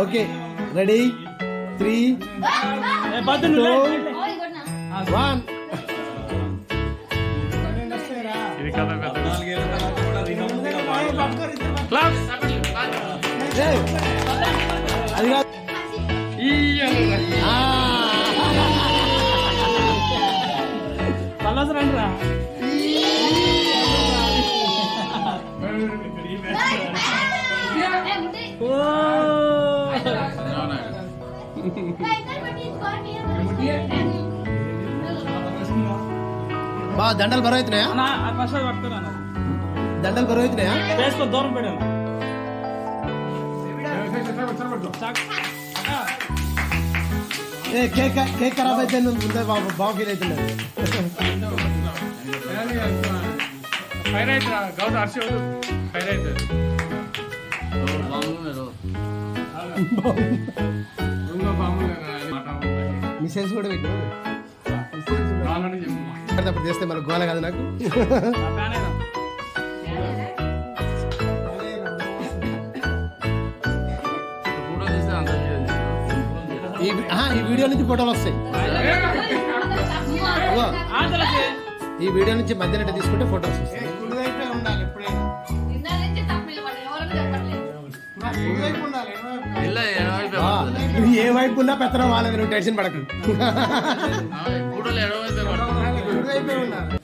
okay ready 3 2 1 ఇది కదా అది కాదు రండిరా బా దండలు బరువు అవుతున్నాయా దండలు బరువు అవుతున్నాయా దూరం పెట్టాను కేక్ ఖరాబ్ అయితే ముందే బాగా ఫీల్ అవుతున్నాడు మిసెన్స్ కూడా పెట్టిన అప్పుడు చేస్తే మన గోల కాదు నాకు ఈ వీడియో నుంచి ఫోటోలు వస్తాయి ఈ వీడియో నుంచి మధ్యన తీసుకుంటే ఫోటోస్ వస్తాయి ఏ వైపు ఉన్నా పెత్తనం వాళ్ళది నువ్వు టెన్షన్ పడకు